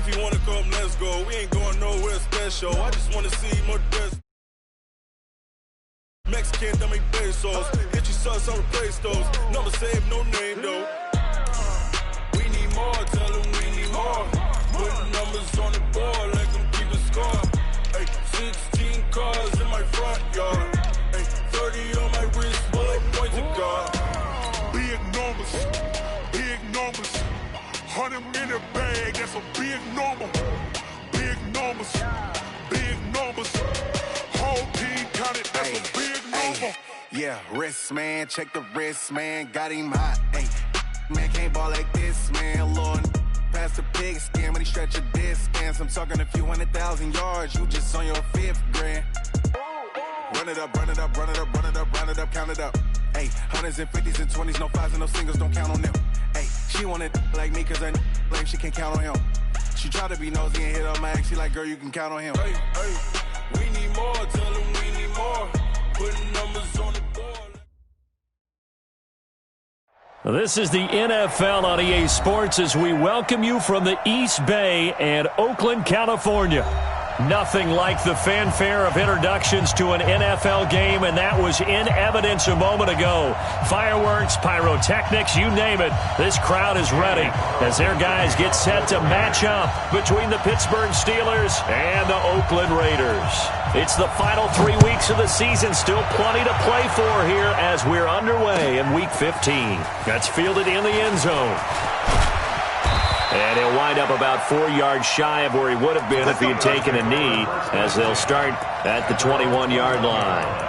If you wanna come, let's go. We ain't going nowhere special. I just wanna see more dress. Mexican, that make pesos. Get you sauce on replace those. Number save, no name though. We need more, tell them we need more. Putting numbers on the board, let them keep the score. Ay, 16 cars in my front yard. Ay, 30 on my wrist, bullet points of God. Big numbers, big numbers. 100 in a bag, that's a big number. Big numbers, big numbers. Whole team counted, that's a big number. Yeah, wrist man, check the wrist man, got him hot. Ay, man can't ball like this, man. Lord, past the pig skin when he stretch a distance. I'm talking a few 100,000 yards, you just on your 5th grand. Run it up, run it up, run it up, run it up, run it up, count it up. Ay, hundreds and 50s and 20s, no 5s and no singles, don't count on them. Ay, she wanted like me cause her lame, she can't count on him. She try to be nosy and hit on my ex, she like, girl, you can count on him. Hey, hey, we need more, tell them we need more. Putting numbers on the board. This is the NFL on EA Sports as we welcome you from the East Bay and Oakland, California. Nothing like the fanfare of introductions to an NFL game, and that was in evidence a moment ago. Fireworks, pyrotechnics, you name it. This crowd is ready as their guys get set to match up between the Pittsburgh Steelers and the Oakland Raiders. It's the final 3 weeks of the season. Still plenty to play for here as we're underway in Week 15. That's fielded in the end zone. And he'll wind up about 4 yards shy of where he would have been if he had taken a knee, as they'll start at the 21-yard line.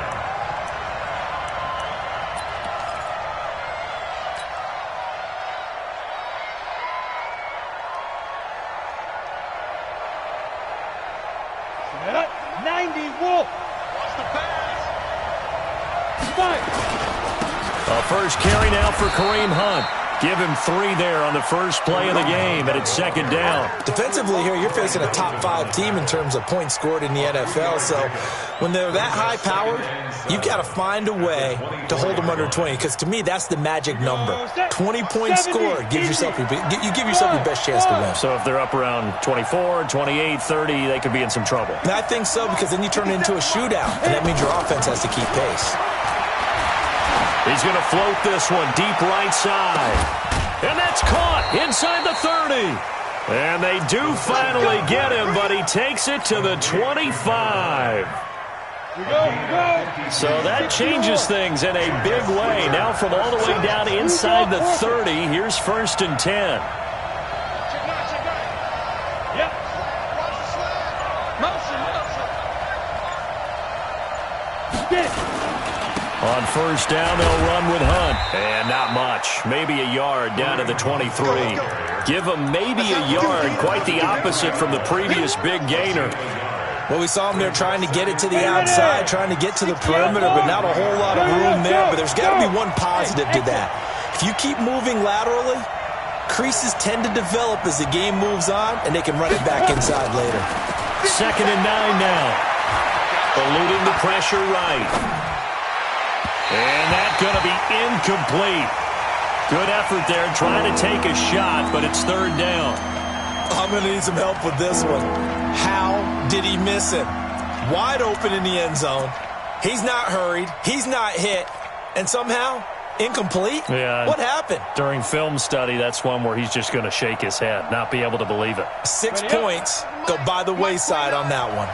A first carry now for Kareem Hunt. Give him 3 there on the first play of the game, and it's 2nd down. Defensively here, you're facing a top-5 team in terms of points scored in the NFL. So when they're that high-powered, you've got to find a way to hold them under 20. Because to me, that's the magic number. 20 points scored gives yourself you give yourself your best chance to win. So if they're up around 24, 28, 30, they could be in some trouble. And I think so, because then you turn it into a shootout, and that means your offense has to keep pace. He's going to float this one deep right side. And that's caught inside the 30. And they do finally get him, but he takes it to the 25. So that changes things in a big way. Now from all the way down inside the 30, here's 1st and 10. On 1st down, they'll run with Hunt. And not much. Maybe a yard down to the 23. Give him maybe a yard. Quite the opposite from the previous big gainer. Well, we saw him there trying to get it to the outside, trying to get to the perimeter, but not a whole lot of room there. But there's got to be one positive to that. If you keep moving laterally, creases tend to develop as the game moves on, and they can run it back inside later. 2nd and 9 now. Eluding the pressure right. And that's going to be incomplete. Good effort there trying to take a shot, but it's 3rd down. I'm going to need some help with this one. How did he miss it? Wide open in the end zone. He's not hurried. He's not hit. And somehow, incomplete? Yeah. What happened? During film study, that's one where he's just going to shake his head, not be able to believe it. 6 points go by the wayside on that one.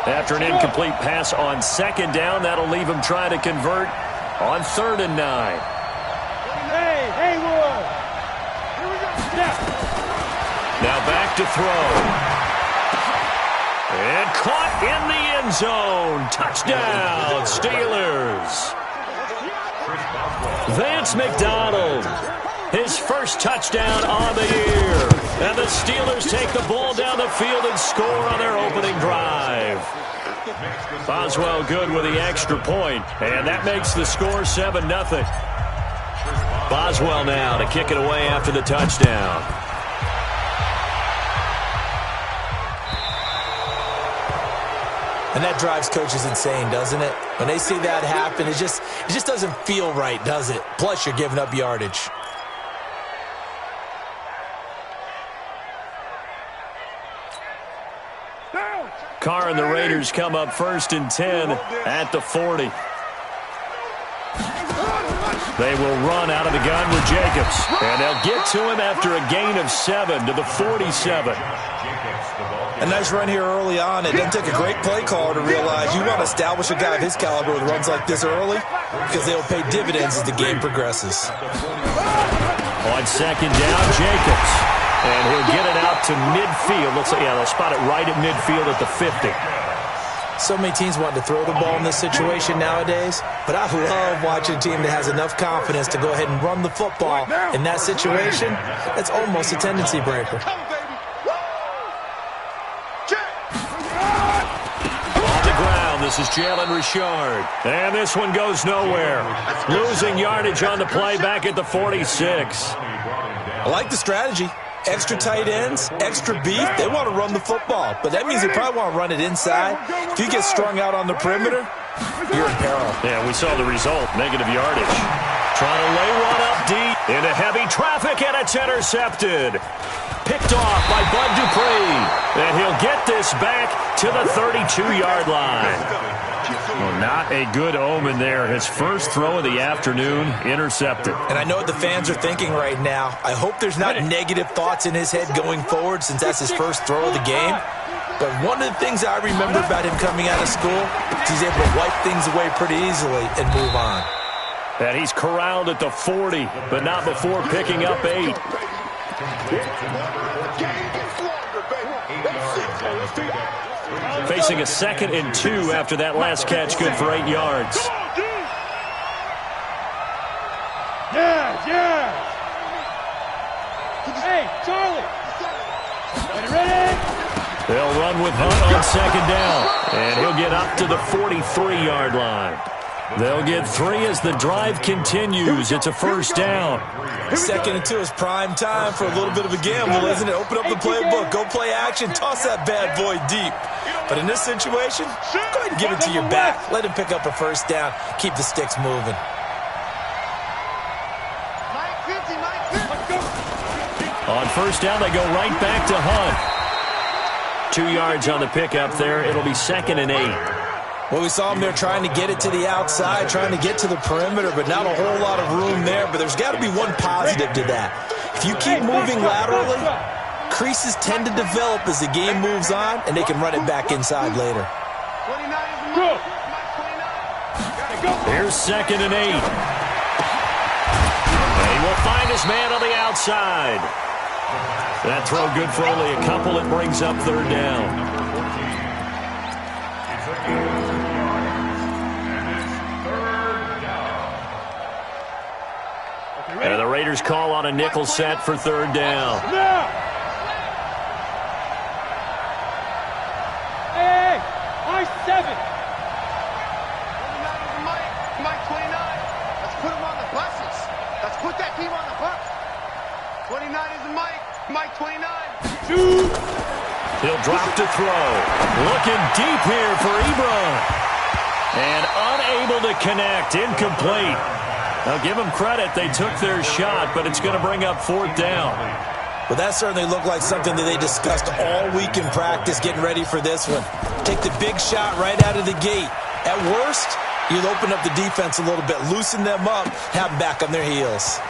After an incomplete pass on 2nd down, that'll leave him trying to convert on 3rd and 9. Hey, Wood. Here we go. Now back to throw. And caught in the end zone. Touchdown, Steelers. Vance McDonald, his first touchdown on the year. And the Steelers take the ball down the field and score on their opening drive. Boswell good with the extra point, and that makes the score 7-0. Boswell now to kick it away after the touchdown. And that drives coaches insane, doesn't it? When they see that happen, it just doesn't feel right, does it? Plus, you're giving up yardage. Carr and the Raiders come up 1st and 10 at the 40. They will run out of the gun with Jacobs. And they'll get to him after a gain of 7 to the 47. A nice run here early on. It doesn't take a great play caller to realize you want to establish a guy of his caliber with runs like this early because they'll pay dividends as the game progresses. On 2nd down, Jacobs. And he'll get it out to midfield. Looks like, yeah, they'll spot it right at midfield at the 50. So many teams want to throw the ball in this situation nowadays, but I love watching a team that has enough confidence to go ahead and run the football in that situation. That's almost a tendency breaker. On the ground, this is Jalen Richard. And this one goes nowhere. Losing yardage on the play back at the 46. I like the strategy. Extra tight ends, extra beef, they want to run the football. But that means they probably want to run it inside. If you get strung out on the perimeter, you're in peril. Yeah, we saw the result, negative yardage. Trying to lay one up deep into heavy traffic, and it's intercepted. Picked off by Bud Dupree. And he'll get this back to the 32-yard line. Well, not a good omen there. His first throw of the afternoon, intercepted. And I know what the fans are thinking right now. I hope there's not negative thoughts in his head going forward since that's his first throw of the game. But one of the things I remember about him coming out of school is he's able to wipe things away pretty easily and move on. And he's corralled at the 40, but not before picking up 8. Facing a 2nd and 2 after that last catch, good for 8 yards. Yeah. Hey, Charlie. Ready? They'll run with Hunt on 2nd down, and he'll get up to the 43-yard line. They'll get 3 as the drive continues. It's a 1st down. 2nd and 2 is prime time for a little bit of a gamble, isn't it? Open up the playbook, go play action, toss that bad boy deep. But in this situation, go ahead and give it to your back. Let him pick up a 1st down. Keep the sticks moving. On 1st down, they go right back to Hunt. 2 yards on the pickup there. It'll be 2nd and 8. Well, we saw him there trying to get it to the outside, trying to get to the perimeter, but not a whole lot of room there. But there's got to be one positive to that. If you keep moving laterally, creases tend to develop as the game moves on, and they can run it back inside later. Here's 2nd and 8. And he will find his man on the outside. That throw good for only a couple. It brings up 3rd down. And the Raiders call on a nickel set for 3rd down. Hey, I-7. Mike 29. Let's put him on the buses. Let's put that team on the bus. 29 is Mike 29. He'll drop to throw. Looking deep here for Ebron. And unable to connect. Incomplete. Now, give them credit. They took their shot, but it's going to bring up 4th down. Well, that certainly looked like something that they discussed all week in practice getting ready for this one. Take the big shot right out of the gate. At worst, you'll open up the defense a little bit, loosen them up, have them back on their heels.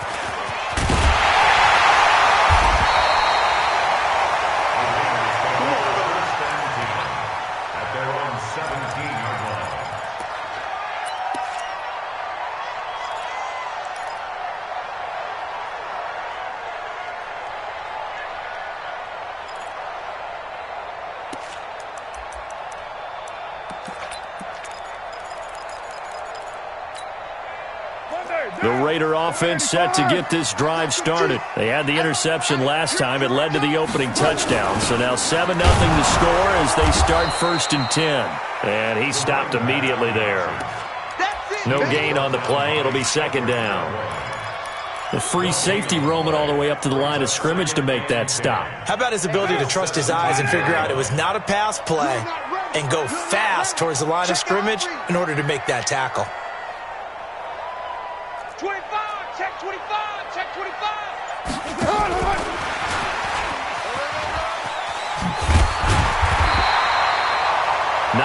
The Raider offense set to get this drive started. They had the interception last time. It led to the opening touchdown. So now 7-0 to score as they start 1st and 10. And he stopped immediately there. No gain on the play. It'll be 2nd down. The free safety roaming all the way up to the line of scrimmage to make that stop. How about his ability to trust his eyes and figure out it was not a pass play and go fast towards the line of scrimmage in order to make that tackle? 25, check 25, check 25.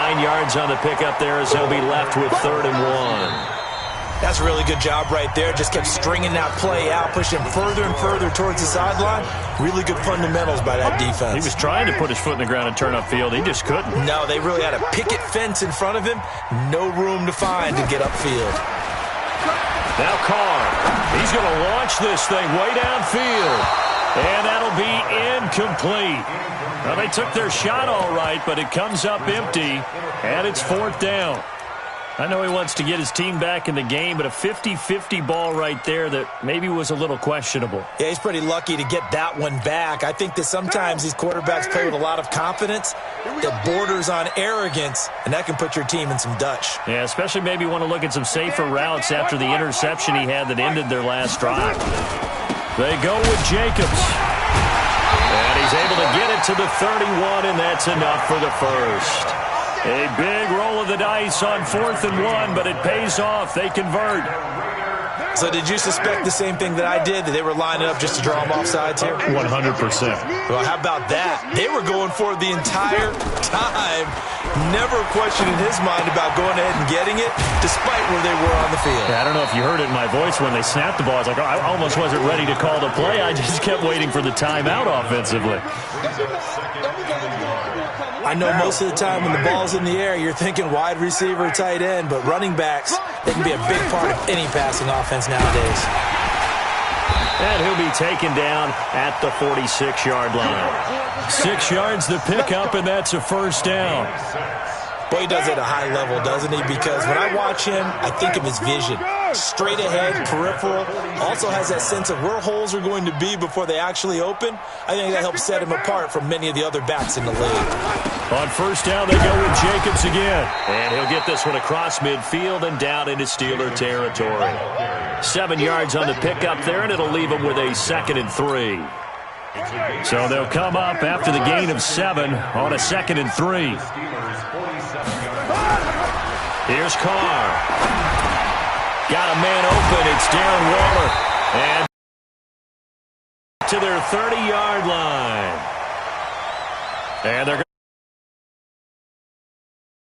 9 yards on the pickup there as they'll be left with 3rd and 1. That's a really good job right there. Just kept stringing that play out, pushing further and further towards the sideline. Really good fundamentals by that defense. He was trying to put his foot in the ground and turn upfield. He just couldn't. No, they really had a picket fence in front of him. No room to find to get upfield. Now Carr. He's going to launch this thing way downfield. And that'll be incomplete. Well, they took their shot all right, but it comes up empty, and it's 4th down. I know he wants to get his team back in the game, but a 50-50 ball right there that maybe was a little questionable. Yeah, he's pretty lucky to get that one back. I think that sometimes these quarterbacks play with a lot of confidence that borders on arrogance, and that can put your team in some Dutch. Yeah, especially maybe want to look at some safer routes after the interception he had that ended their last drive. They go with Jacobs. And he's able to get it to the 31, and that's enough for the first. A big roll of the dice on 4th and 1, but it pays off. They convert. So did you suspect the same thing that I did, that they were lining up just to draw them off sides here? 100%. Well, how about that? They were going for it the entire time. Never a question in his mind about going ahead and getting it, despite where they were on the field. Yeah, I don't know if you heard it in my voice when they snapped the ball. I was like, I almost wasn't ready to call the play. I just kept waiting for the timeout offensively. I know most of the time when the ball's in the air, you're thinking wide receiver, tight end, but running backs, they can be a big part of any passing offense nowadays. And he'll be taken down at the 46-yard line. 6 yards the pickup, and that's a 1st down. Boy, he does it at a high level, doesn't he? Because when I watch him, I think of his vision. Straight ahead, peripheral. Also has that sense of where holes are going to be before they actually open. I think that helps set him apart from many of the other backs in the league. On 1st down, they go with Jacobs again. And he'll get this one across midfield and down into Steeler territory. 7 yards on the pickup there, and it'll leave him with a 2nd and 3. So they'll come up after the gain of 7 on a 2nd and 3. Here's Carr. Got a man open. It's Darren Waller. And to their 30-yard line. And they're